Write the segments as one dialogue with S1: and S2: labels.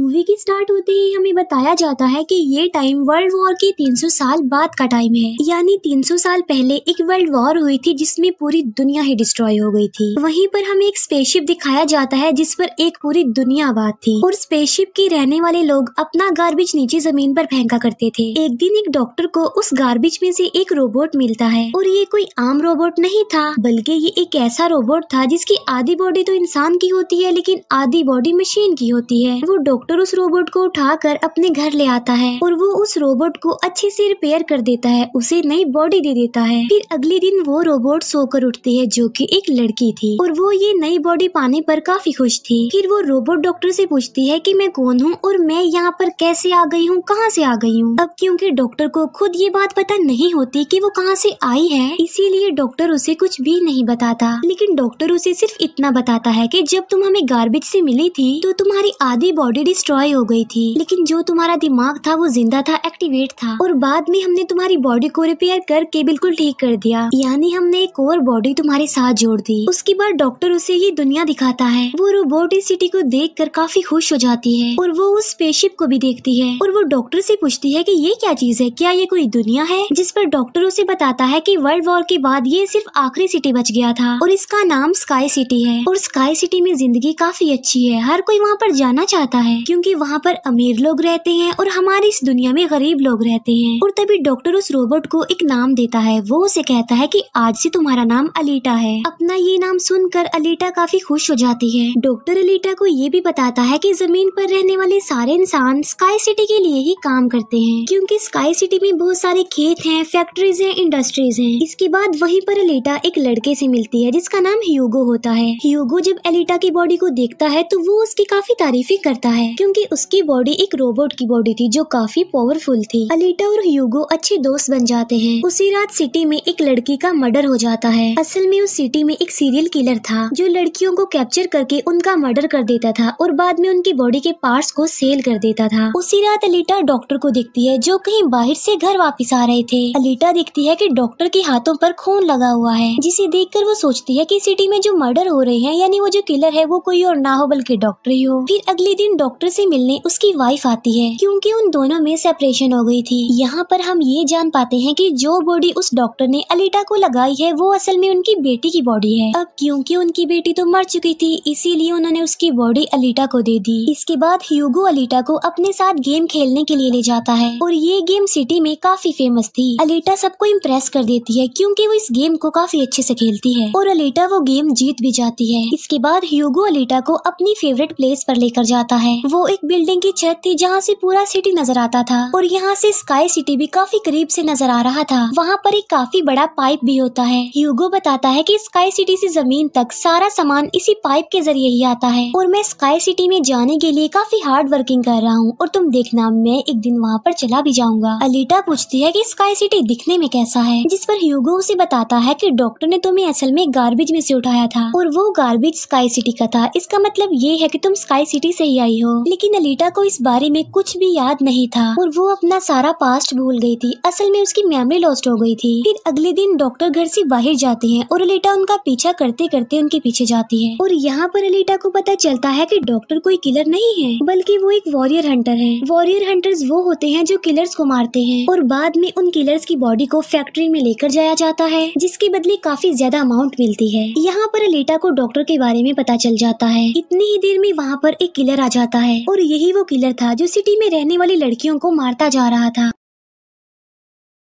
S1: Movie की start होते ही हमें बताया जाता है कि ये टाइम वर्ल्ड वॉर के 300 साल बाद का टाइम है। यानी 300 साल पहले एक वर्ल्ड वॉर हुई थी जिसमें पूरी दुनिया ही डिस्ट्रॉय हो गई थी। वहीं पर हमें एक स्पेसशिप दिखाया जाता है जिस पर एक पूरी दुनिया आबाद थी और स्पेसशिप के रहने वाले लोग अपना गार्बेज नीचे जमीन पर फेंका करते थे। एक दिन एक डॉक्टर को उस गार्बेज में से एक रोबोट मिलता है और ये कोई आम रोबोट नहीं था, बल्कि ये एक ऐसा रोबोट था जिसकी आधी बॉडी तो इंसान की होती है लेकिन आधी बॉडी मशीन की होती है। वो डॉक्टर उस रोबोट को उठाकर अपने घर ले आता है और वो उस रोबोट को अच्छे से रिपेयर कर देता है, उसे नई बॉडी दे देता है। फिर अगले दिन वो रोबोट सोकर उठती है जो कि एक लड़की थी और वो ये नई बॉडी पाने पर काफी खुश थी। फिर वो रोबोट डॉक्टर से पूछती है कि मैं कौन हूँ और मैं यहाँ पर कैसे आ गई हूँ, कहाँ से आ गई हूँ। अब क्योंकि डॉक्टर को खुद ये बात पता नहीं होती कि वो कहाँ से आई है, इसीलिए डॉक्टर उसे कुछ भी नहीं बताता। लेकिन डॉक्टर उसे सिर्फ इतना बताता है कि जब तुम हमें गार्बेज से मिली थी तो तुम्हारी आधी बॉडी डिस्ट्रॉय हो गई थी, लेकिन जो तुम्हारा दिमाग था वो जिंदा था, एक्टिवेट था, और बाद में हमने तुम्हारी बॉडी को रिपेयर करके बिल्कुल ठीक कर दिया। यानी हमने एक और बॉडी तुम्हारे साथ जोड़ दी। उसके बाद डॉक्टर उसे ये दुनिया दिखाता है। वो रोबोट इस सिटी को देखकर काफी खुश हो जाती है और वो उस स्पेसशिप को भी देखती है और वो डॉक्टर से पूछती है कि ये क्या चीज है, क्या ये कोई दुनिया है। जिस पर डॉक्टर उसे बताता है कि वर्ल्ड वॉर के बाद ये सिर्फ आखिरी सिटी बच गया था और इसका नाम स्काई सिटी है और स्काई सिटी में जिंदगी काफी अच्छी है, हर कोई वहाँ पर जाना चाहता है क्योंकि वहाँ पर अमीर लोग रहते हैं और हमारी इस दुनिया में गरीब लोग रहते हैं। और तभी डॉक्टर उस रोबोट को एक नाम देता है। वो उसे कहता है कि आज से तुम्हारा नाम अलीटा है। अपना ये नाम सुनकर अलीटा काफी खुश हो जाती है। डॉक्टर अलीटा को ये भी बताता है कि जमीन पर रहने वाले सारे इंसान स्काई सिटी के लिए ही काम करते हैं क्योंकि स्काई सिटी में बहुत सारे खेत हैं, फैक्ट्रीज हैं, इंडस्ट्रीज हैं। इसके बाद वहीं पर अलीटा एक लड़के से मिलती है जिसका नाम ह्यूगो होता है। ह्यूगो जब अलीटा की बॉडी को देखता है तो वो उसकी काफी तारीफें करता है क्योंकि उसकी बॉडी एक रोबोट की बॉडी थी जो काफी पावरफुल थी। अलीटा और ह्यूगो अच्छे दोस्त बन जाते हैं। उसी रात सिटी में एक लड़की का मर्डर हो जाता है। असल में उस सिटी में एक सीरियल किलर था जो लड़कियों को कैप्चर करके उनका मर्डर कर देता था और बाद में उनकी बॉडी के पार्ट्स को सेल कर देता था। उसी रात अलीटा डॉक्टर को देखती है जो कहीं बाहर से घर वापस आ रहे थे। अलीटा देखती है कि डॉक्टर के हाथों पर खून लगा हुआ है, जिसे देखकर वो सोचती है कि सिटी में जो मर्डर हो रहे हैं यानी वो जो किलर है वो कोई और ना हो बल्कि डॉक्टर ही हो। फिर अगले दिन डॉक्टर से मिलने उसकी वाइफ आती है क्योंकि उन दोनों में सेपरेशन हो गई थी। यहाँ पर हम ये जान पाते हैं कि जो बॉडी उस डॉक्टर ने अलीटा को लगाई है वो असल में उनकी बेटी की बॉडी है। अब क्योंकि उनकी बेटी तो मर चुकी थी इसीलिए उन्होंने उसकी बॉडी अलीटा को दे दी। इसके बाद ह्यूगो अलीटा को अपने साथ गेम खेलने के लिए ले जाता है और ये गेम सिटी में काफी फेमस थी। अलीटा सबको इम्प्रेस कर देती है क्योंकि वो इस गेम को काफी अच्छे से खेलती है और अलीटा वो गेम जीत भी जाती है। इसके बाद ह्यूगो अलीटा को अपनी फेवरेट प्लेस पर लेकर जाता है। वो एक बिल्डिंग की छत थी जहाँ से पूरा सिटी नजर आता था और यहाँ से स्काई सिटी भी काफी करीब से नजर आ रहा था। वहाँ पर एक काफी बड़ा पाइप भी होता है। ह्यूगो बताता है कि स्काई सिटी से जमीन तक सारा सामान इसी पाइप के जरिए ही आता है और मैं स्काई सिटी में जाने के लिए काफी हार्ड वर्किंग कर रहा हूँ और तुम देखना मैं एक दिन वहाँ पर चला भी जाऊंगा। अलीटा पूछती है कि स्काई सिटी दिखने में कैसा है, जिस पर ह्यूगो उसे बताता है कि डॉक्टर ने तुम्हें असल में गार्बेज में से उठाया था और वो गार्बेज स्काई सिटी का था। इसका मतलब ये है कि तुम स्काई सिटी से ही आई हो। लेकिन अलीटा को इस बारे में कुछ भी याद नहीं था और वो अपना सारा पास्ट भूल गई थी। असल में उसकी मेमोरी लॉस्ट हो गई थी। फिर अगले दिन डॉक्टर घर से बाहर जाते हैं और अलीटा उनका पीछा करते करते उनके पीछे जाती है और यहाँ पर अलीटा को पता चलता है कि डॉक्टर कोई किलर नहीं है बल्कि वो एक वॉरियर हंटर है। वॉरियर हंटर्स वो होते हैं जो किलर्स को मारते हैं और बाद में उन किलर्स की बॉडी को फैक्ट्री में लेकर जाया जाता है जिसके बदले काफी ज्यादा अमाउंट मिलती है। यहाँ पर अलीटा को डॉक्टर के बारे में पता चल जाता है। इतनी ही देर में वहाँ पर एक किलर आ जाता है और यही वो किलर था जो सिटी में रहने वाली लड़कियों को मारता जा रहा था।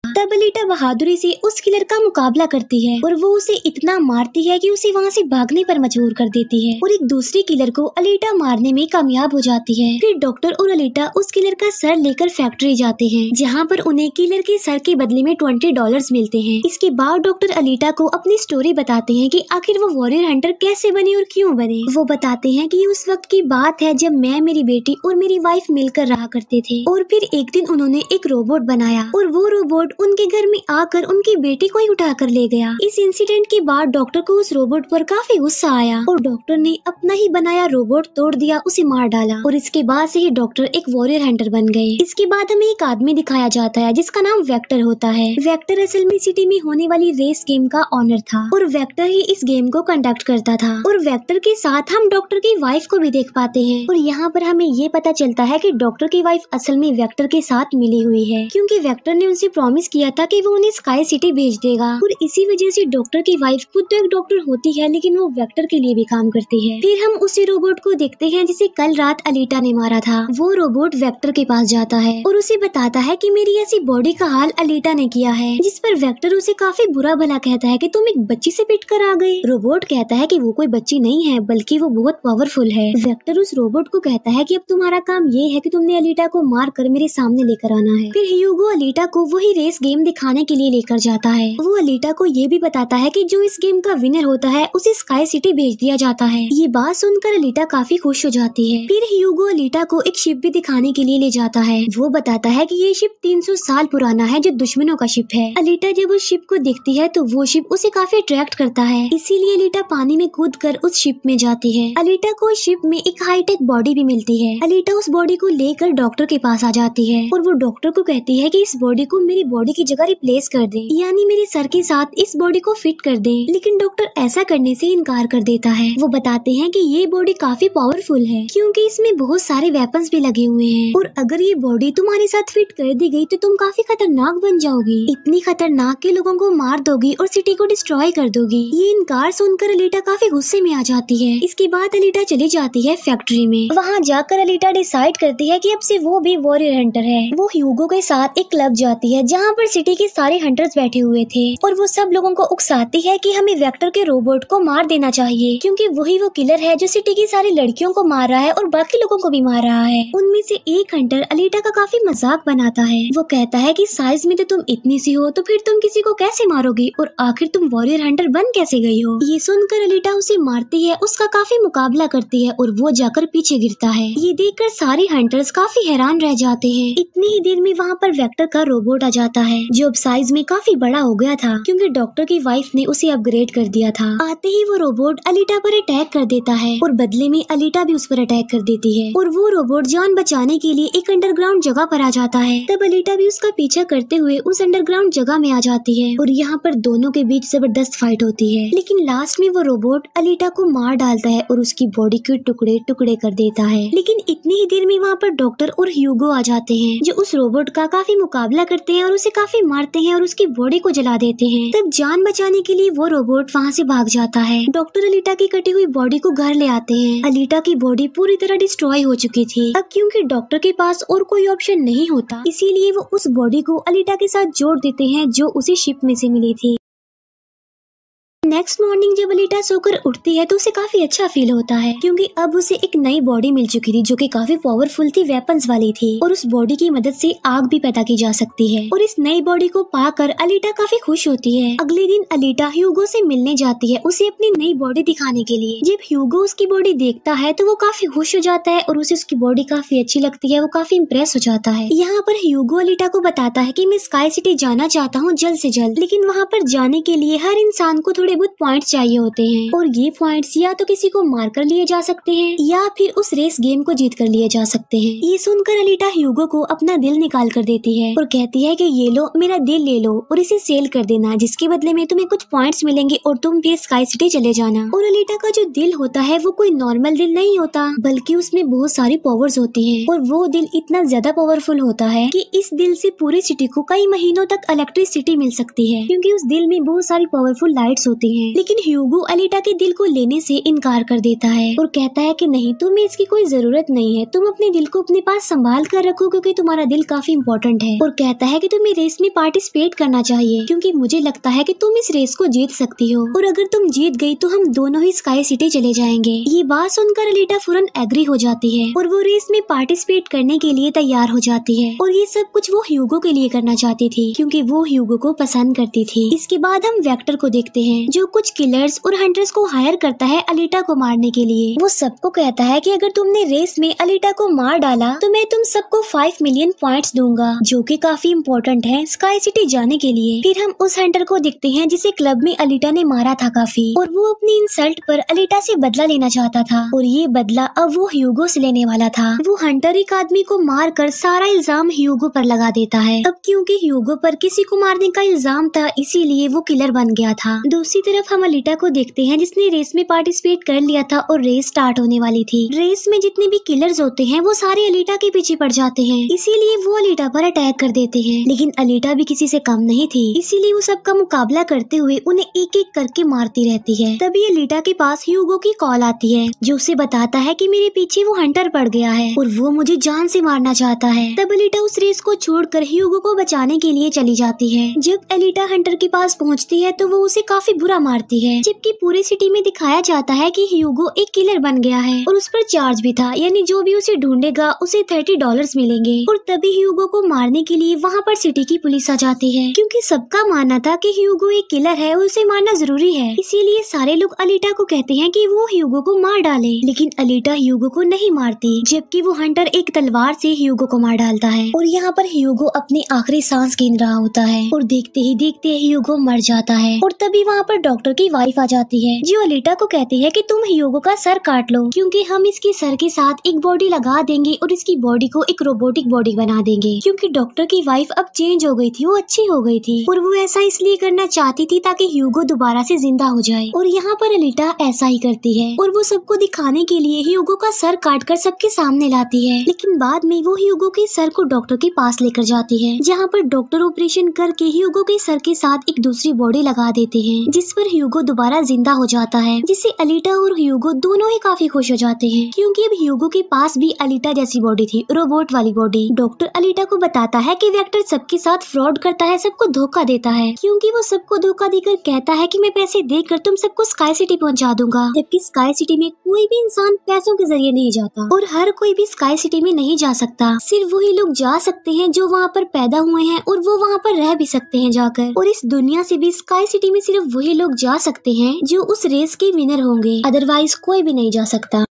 S1: तब अलीटा बहादुरी से उस किलर का मुकाबला करती है और वो उसे इतना मारती है कि उसे वहाँ से भागने पर मजबूर कर देती है और एक दूसरे किलर को अलीटा मारने में कामयाब हो जाती है। फिर डॉक्टर और अलीटा उस किलर का सर लेकर फैक्ट्री जाते हैं जहाँ पर उन्हें किलर के सर के बदले में $20 मिलते हैं। इसके बाद डॉक्टर अलीटा को अपनी स्टोरी बताते हैं कि आखिर वो वॉरियर हंटर कैसे बने और क्यों बने। वो बताते हैं कि उस वक्त की बात है जब मैं, मेरी बेटी और मेरी वाइफ मिलकर रहा करते थे और फिर एक दिन उन्होंने एक रोबोट बनाया और वो रोबोट उन उनके घर में आकर उनकी बेटी को ही उठा कर ले गया। इस इंसिडेंट के बाद डॉक्टर को उस रोबोट पर काफी गुस्सा आया और डॉक्टर ने अपना ही बनाया रोबोट तोड़ दिया, उसे मार डाला और इसके बाद से ही डॉक्टर एक वॉरियर हंटर बन गए। इसके बाद हमें एक आदमी दिखाया जाता है जिसका नाम वेक्टर होता है। वेक्टर असल में सिटी में होने वाली रेस गेम का ऑनर था और वेक्टर ही इस गेम को कंडक्ट करता था और वेक्टर के साथ हम डॉक्टर की वाइफ को भी देख पाते हैं और यहाँ पर हमें ये पता चलता है कि डॉक्टर की वाइफ असल में वेक्टर के साथ मिली हुई है, क्योंकि वेक्टर ने उनसे प्रॉमिस किया था कि वो उन्हें स्काई सिटी भेज देगा और इसी वजह से डॉक्टर की वाइफ खुद तो एक डॉक्टर होती है लेकिन वो वेक्टर के लिए भी काम करती है। फिर हम उसी रोबोट को देखते हैं जिसे कल रात अलीटा ने मारा था। वो रोबोट वेक्टर के पास जाता है और उसे बताता है कि मेरी ऐसी बॉडी का हाल अलीटा ने किया है, जिस पर वेक्टर उसे काफी बुरा भला कहता है कि तुम एक बच्ची से पिट कर आ गए। रोबोट कहता है कि वो कोई बच्ची नहीं है बल्कि वो बहुत पावरफुल है। वेक्टर उस रोबोट को कहता है कि अब तुम्हारा काम ये है कि तुमने अलीटा को मार कर मेरे सामने लेकर आना है। फिर ह्यूगो अलीटा को वही रेस गेम दिखाने के लिए लेकर जाता है। वो अलीटा को ये भी बताता है कि जो इस गेम का विनर होता है उसे स्काई सिटी भेज दिया जाता है। ये बात सुनकर अलीटा काफी खुश हो जाती है। फिर ह्यूगो अलीटा को एक शिप भी दिखाने के लिए ले जाता है। वो बताता है कि ये शिप 300 साल पुराना है जो दुश्मनों का शिप है। अलीटा जब उस शिप को देखती है तो वो शिप उसे काफी अट्रैक्ट करता है, इसीलिए अलीटा पानी में कूद कर उस शिप में जाती है। अलीटा को उस शिप में एक हाईटेक बॉडी भी मिलती है। अलीटा उस बॉडी को लेकर डॉक्टर के पास आ जाती है और वो डॉक्टर को कहती है कि इस बॉडी को मेरी बॉडी की जगह रिप्लेस कर दे, यानी मेरे सर के साथ इस बॉडी को फिट कर दे। लेकिन डॉक्टर ऐसा करने से इनकार कर देता है। वो बताते हैं कि ये बॉडी काफी पावरफुल है क्योंकि इसमें बहुत सारे वेपन्स भी लगे हुए हैं और अगर ये बॉडी तुम्हारे साथ फिट कर दी गई तो तुम काफी खतरनाक बन जाओगी, इतनी खतरनाक के लोगों को मार दोगी और सिटी को डिस्ट्रॉय कर दोगी। ये इनकार सुनकर अलीटा काफी गुस्से में आ जाती है। इसके बाद अलीटा चली जाती है फैक्ट्री में। वहाँ जाकर अलीटा डिसाइड करती है कि अब से वो भी वॉरियर हंटर है। वो ह्यूगो के साथ एक क्लब जाती है जहाँ पर सिटी के सारे हंटर्स बैठे हुए थे और वो सब लोगों को उकसाती है कि हमें वेक्टर के रोबोट को मार देना चाहिए क्योंकि वही वो किलर है जो सिटी की सारी लड़कियों को मार रहा है और बाकी लोगों को भी मार रहा है। उनमें से एक हंटर अलीटा का काफी मजाक बनाता है। वो कहता है कि साइज में तो तुम इतनी सी हो तो फिर तुम किसी को कैसे मारोगी और आखिर तुम वॉरियर हंटर बन कैसे गई हो। ये सुनकर अलीटा उसे मारती है, उसका काफी मुकाबला करती है और वो जाकर पीछे गिरता है। ये देखकर सारे हंटर्स काफी हैरान रह जाते हैं। इतनी ही देर में वहाँ पर वेक्टर का रोबोट आ जाता है जो अब साइज में काफी बड़ा हो गया था क्योंकि डॉक्टर की वाइफ ने उसे अपग्रेड कर दिया था। आते ही वो रोबोट अलीटा पर अटैक कर देता है और बदले में अलीटा भी उस पर अटैक कर देती है और वो रोबोट जान बचाने के लिए एक अंडरग्राउंड जगह पर आ जाता है। तब अलीटा भी उसका पीछा करते हुए उस अंडरग्राउंड जगह में आ जाती है और यहाँ पर दोनों के बीच जबरदस्त फाइट होती है। लेकिन लास्ट में वो रोबोट अलीटा को मार डालता है और उसकी बॉडी के टुकड़े टुकड़े कर देता है। लेकिन इतनी ही देर में वहाँ पर डॉक्टर और ह्यूगो आ जाते हैं जो उस रोबोट का काफी मुकाबला करते हैं और उसे काफी मारते हैं और उसकी बॉडी को जला देते हैं। तब जान बचाने के लिए वो रोबोट वहाँ से भाग जाता है। डॉक्टर अलीटा की कटी हुई बॉडी को घर ले आते हैं। अलीटा की बॉडी पूरी तरह डिस्ट्रॉय हो चुकी थी। अब क्योंकि डॉक्टर के पास और कोई ऑप्शन नहीं होता इसीलिए वो उस बॉडी को अलीटा के साथ जोड़ देते हैं जो उसी शिप में से मिली थी। नेक्स्ट मॉर्निंग जब अलीटा सोकर उठती है तो उसे काफी अच्छा फील होता है क्योंकि अब उसे एक नई बॉडी मिल चुकी थी जो कि काफी पावरफुल थी, वेपन्स वाली थी और उस बॉडी की मदद से आग भी पैदा की जा सकती है और इस नई बॉडी को पाकर अलीटा काफी खुश होती है। अगले दिन अलीटा ह्यूगो से मिलने जाती है उसे अपनी नई बॉडी दिखाने के लिए। जब ह्यूगो उसकी बॉडी देखता है तो वो काफी खुश हो जाता है और उसे उसकी बॉडी काफी अच्छी लगती है। वो काफी इम्प्रेस हो जाता है। यहाँ पर ह्यूगो अलीटा को बताता है कि मैं स्काई सिटी जाना चाहता हूँ जल्द से जल्द, लेकिन वहाँ पर जाने के लिए हर इंसान को थोड़े बहुत पॉइंट्स चाहिए होते हैं और ये पॉइंट्स या तो किसी को मार कर लिए जा सकते हैं या फिर उस रेस गेम को जीत कर लिए जा सकते हैं। ये सुनकर अलीटा ह्यूगो को अपना दिल निकाल कर देती है और कहती है कि ये लो मेरा दिल ले लो और इसे सेल कर देना, जिसके बदले में तुम्हें कुछ पॉइंट्स मिलेंगे और तुम फिर स्काई सिटी चले जाना। और अलीटा का जो दिल होता है वो कोई नॉर्मल दिल नहीं होता बल्कि उसमें बहुत सारी पावर्स होती है और वो दिल इतना ज्यादा पावरफुल होता है कि इस दिल से पूरी सिटी को कई महीनों तक इलेक्ट्रिसिटी मिल सकती है क्योंकि उस दिल में बहुत सारी पावरफुल लाइट्स होती हैं। लेकिन ह्यूगो अलीटा के दिल को लेने से इनकार कर देता है और कहता है कि नहीं, तुम्हें इसकी कोई जरूरत नहीं है, तुम अपने दिल को अपने पास संभाल कर रखो क्योंकि तुम्हारा दिल काफी इम्पोर्टेंट है। और कहता है कि तुम्हें रेस में पार्टिसिपेट करना चाहिए क्योंकि मुझे लगता है कि तुम इस रेस को जीत सकती हो और अगर तुम जीत गई तो हम दोनों ही स्काई सिटी चले जाएंगे। ये बात सुनकर अलीटा फौरन एग्री हो जाती है और वो रेस में पार्टिसिपेट करने के लिए तैयार हो जाती है और ये सब कुछ वो ह्यूगो के लिए करना चाहती थी क्योंकि वो ह्यूगो को पसंद करती थी। इसके बाद हम वेक्टर को देखते हैं जो कुछ किलर्स और हंटर्स को हायर करता है अलीटा को मारने के लिए। वो सबको कहता है कि अगर तुमने रेस में अलीटा को मार डाला तो मैं तुम सबको 5 मिलियन पॉइंट्स दूंगा, जो कि काफी इम्पोर्टेंट है स्काई सिटी जाने के लिए। फिर हम उस हंटर को देखते हैं जिसे क्लब में अलीटा ने मारा था काफी, और वो अपनी इंसल्ट पर अलीटा से बदला लेना चाहता था, और ये बदला अब वो ह्यूगो से लेने वाला था। वो हंटर एक आदमी को मार कर सारा इल्जाम ह्यूगो पर लगा देता है। अब क्योंकि ह्यूगो पर किसी को मारने का इल्जाम था, इसीलिए वो किलर बन गया था। दूसरी तरफ हम अलीटा को देखते हैं जिसने रेस में पार्टिसिपेट कर लिया था और रेस स्टार्ट होने वाली थी। रेस में जितने भी किलर्स होते हैं वो सारे अलीटा के पीछे पड़ जाते हैं, इसीलिए वो अलीटा पर अटैक कर देते हैं। लेकिन अलीटा भी किसी से कम नहीं थी, इसीलिए वो सबका मुकाबला करते हुए उन्हें एक एक करके मारती रहती है। तभी अलीटा के पास ह्यूगो की कॉल आती है जो उसे बताता है कि मेरे पीछे वो हंटर पड़ गया है और वो मुझे जान से मारना चाहता है। तब अलीटा उस रेस को छोड़कर ह्यूगो को बचाने के लिए चली जाती है। जब अलीटा हंटर के पास पहुंचती है तो वो उसे काफी बुरा मारती है, जबकि पूरी सिटी में दिखाया जाता है कि ह्यूगो एक किलर बन गया है और उस पर चार्ज भी था, यानी जो भी उसे ढूंढेगा उसे $30 मिलेंगे। और तभी ह्यूगो को मारने के लिए वहाँ पर सिटी की पुलिस आ जाती है, क्योंकि सबका मानना था कि ह्यूगो एक किलर है और उसे मारना जरूरी है। इसीलिए सारे लोग अलीटा को कहते हैं कि वो ह्यूगो को मार डाले, लेकिन अलीटा ह्यूगो को नहीं मारती, जबकि वो हंटर एक तलवार से ह्यूगो को मार डालता है। और यहाँ पर ह्यूगो अपनी आखिरी सांस गिन रहा होता है और देखते ही देखते ह्यूगो मर जाता है। और तभी वहाँ पर डॉक्टर की वाइफ आ जाती है जो अलीटा को कहती है कि तुम ह्यूगो का सर काट लो, क्योंकि हम इसके सर के साथ एक बॉडी लगा देंगे और इसकी बॉडी को एक रोबोटिक बॉडी बना देंगे। क्योंकि डॉक्टर की वाइफ अब चेंज हो गई थी, वो अच्छी हो गई थी और वो ऐसा इसलिए करना चाहती थी ताकि ह्यूगो दोबारा से जिंदा हो जाए। और यहाँ पर अलीटा ऐसा ही करती है और वो सबको दिखाने के लिए ह्यूगो का सर काटकर सबके सामने लाती है। लेकिन बाद में वो ह्यूगो के सर को डॉक्टर के पास लेकर जाती है, जहाँ पर डॉक्टर ऑपरेशन करके ह्यूगो के सर के साथ एक दूसरी बॉडी लगा देते हैं, जिस पर ह्यूगो दोबारा जिंदा हो जाता है, जिससे अलीटा और ह्यूगो दोनों ही काफी खुश हो जाते हैं, क्योंकि अब ह्यूगो के पास भी अलीटा जैसी बॉडी थी, रोबोट वाली बॉडी। डॉक्टर अलीटा को बताता है कि वेक्टर सबके साथ फ्रॉड करता है, सबको धोखा देता है, क्योंकि वो सबको धोखा देकर कहता है कि मैं पैसे देकर तुम सबको स्काई सिटी पहुंचा दूंगा, जबकि स्काई सिटी में कोई भी इंसान पैसों के जरिए नहीं जाता और हर कोई भी स्काई सिटी में नहीं जा सकता। सिर्फ वही लोग जा सकते हैं जो वहाँ पर पैदा हुए हैं और वो वहाँ पर रह भी सकते हैं जाकर। और इस दुनिया से भी स्काई सिटी में सिर्फ वही लोग जा सकते हैं जो उस रेस के विनर होंगे, अदरवाइज कोई भी नहीं जा सकता।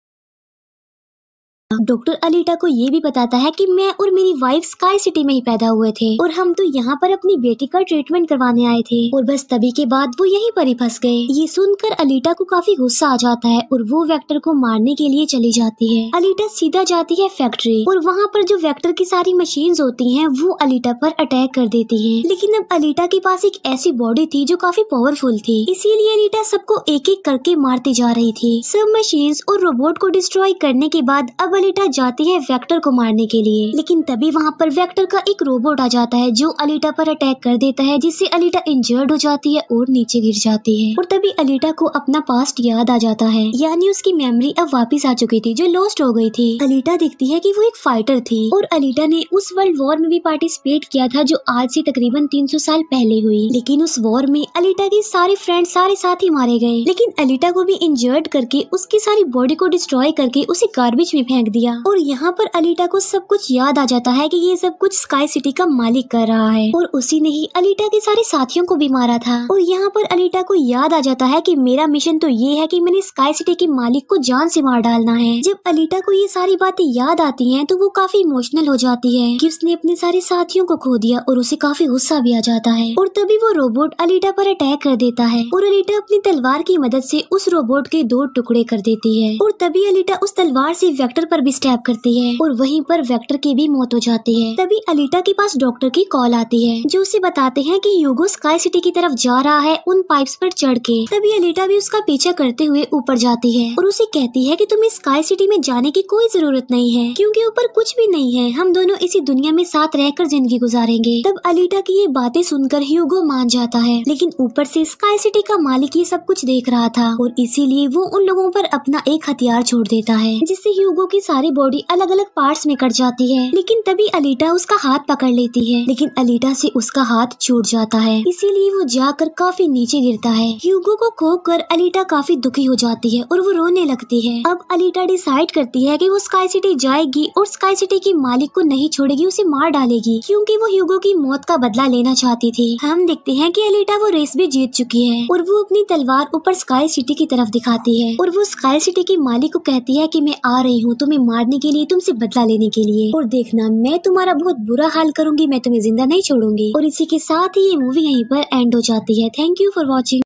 S1: डॉक्टर अलीटा को ये भी बताता है कि मैं और मेरी वाइफ स्काई सिटी में ही पैदा हुए थे और हम तो यहाँ पर अपनी बेटी का ट्रीटमेंट करवाने आए थे, और बस तभी के बाद वो यहीं पर ही फंस गए। ये सुनकर अलीटा को काफी गुस्सा आ जाता है और वो वेक्टर को मारने के लिए चली जाती है। अलीटा सीधा जाती है फैक्ट्री और वहाँ पर जो वेक्टर की सारी मशीन्स होती हैं वो अलीटा पर अटैक कर देती हैं। लेकिन अब अलीटा के पास एक ऐसी बॉडी थी जो काफी पावरफुल थी, इसीलिए अलीटा सबको एक एक करके मारती जा रही थी। सब मशीन्स और रोबोट को डिस्ट्रॉय करने के बाद अब अलीटा जाती है वेक्टर को मारने के लिए, लेकिन तभी वहाँ पर वेक्टर का एक रोबोट आ जाता है जो अलीटा पर अटैक कर देता है, जिससे अलीटा इंजर्ड हो जाती है और नीचे गिर जाती है। और तभी अलीटा को अपना पास्ट याद आ जाता है, यानी उसकी मेमोरी अब वापस आ चुकी थी जो लॉस्ट हो गई थी। अलीटा देखती है कि वो एक फाइटर थी और अलीटा ने उस वर्ल्ड वॉर में भी पार्टिसिपेट किया था जो आज से तकरीबन 300 साल पहले हुई। लेकिन उस वॉर में अलीटा के सारे फ्रेंड सारे साथी मारे गए, लेकिन अलीटा को भी इंजर्ड करके उसकी सारी बॉडी को डिस्ट्रॉय करके उसे गार्बेज में फेंक दिया। और यहाँ पर अलीटा को सब कुछ याद आ जाता है कि ये सब कुछ स्काई सिटी का मालिक कर रहा है और उसी ने ही अलीटा के सारे साथियों को भी मारा था। और यहाँ पर अलीटा को याद आ जाता है कि मेरा मिशन तो ये है कि मैंने स्काई सिटी के मालिक को जान से मार डालना है। जब अलीटा को ये सारी बातें याद आती हैं तो वो काफी इमोशनल हो जाती है कि उसने अपने सारे साथियों को खो दिया और उसे काफी गुस्सा भी आ जाता है। और तभी वो रोबोट अलीटा पर अटैक कर देता है और अलीटा अपनी तलवार की मदद से उस रोबोट के 2 टुकड़े कर देती है। और तभी अलीटा उस तलवार से वेक्टर पर भी स्टैब करती है और वहीं पर वेक्टर की भी मौत हो जाती है। तभी अलीटा के पास डॉक्टर की कॉल आती है जो उसे बताते हैं कि ह्यूगो स्काई सिटी की तरफ जा रहा है उन पाइप्स पर चढ़ के। तभी अलीटा भी उसका पीछा करते हुए ऊपर जाती है और उसे कहती है कि तुम्हें स्काई सिटी में जाने की कोई जरूरत नहीं है, क्योंकि ऊपर कुछ भी नहीं है, हम दोनों इसी दुनिया में साथ रहकर जिंदगी गुजारेंगे। तब अलीटा की ये बातें सुनकर ह्यूगो मान जाता है, लेकिन ऊपर से स्काई सिटी का मालिक ये सब कुछ देख रहा था और इसीलिए वो उन लोगों पर अपना एक हथियार छोड़ देता है, जिससे ह्यूगो की सारी सारी बॉडी अलग अलग पार्ट्स में कट जाती है। लेकिन तभी अलीटा उसका हाथ पकड़ लेती है, लेकिन अलीटा से उसका हाथ छूट जाता है, इसीलिए वो जाकर काफी नीचे गिरता है। ह्यूगो को खोकर अलीटा काफी दुखी हो जाती है और वो रोने लगती है। अब अलीटा डिसाइड करती है कि वो स्काई सिटी जाएगी और स्काई सिटी की मालिक को नहीं छोड़ेगी, उसे मार डालेगी, क्योंकि वो ह्यूगो की मौत का बदला लेना चाहती थी। हम देखते हैं कि अलीटा वो रेस भी जीत चुकी है और वो अपनी तलवार ऊपर स्काई सिटी की तरफ दिखाती है और वो स्काई सिटी की मालिक को कहती है कि मैं आ रही हूँ तुम्हें मारने के लिए, तुमसे बदला लेने के लिए, और देखना मैं तुम्हारा बहुत बुरा हाल करूंगी, मैं तुम्हें जिंदा नहीं छोड़ूंगी। और इसी के साथ ही ये मूवी यहीं पर एंड हो जाती है। Thank you for watching.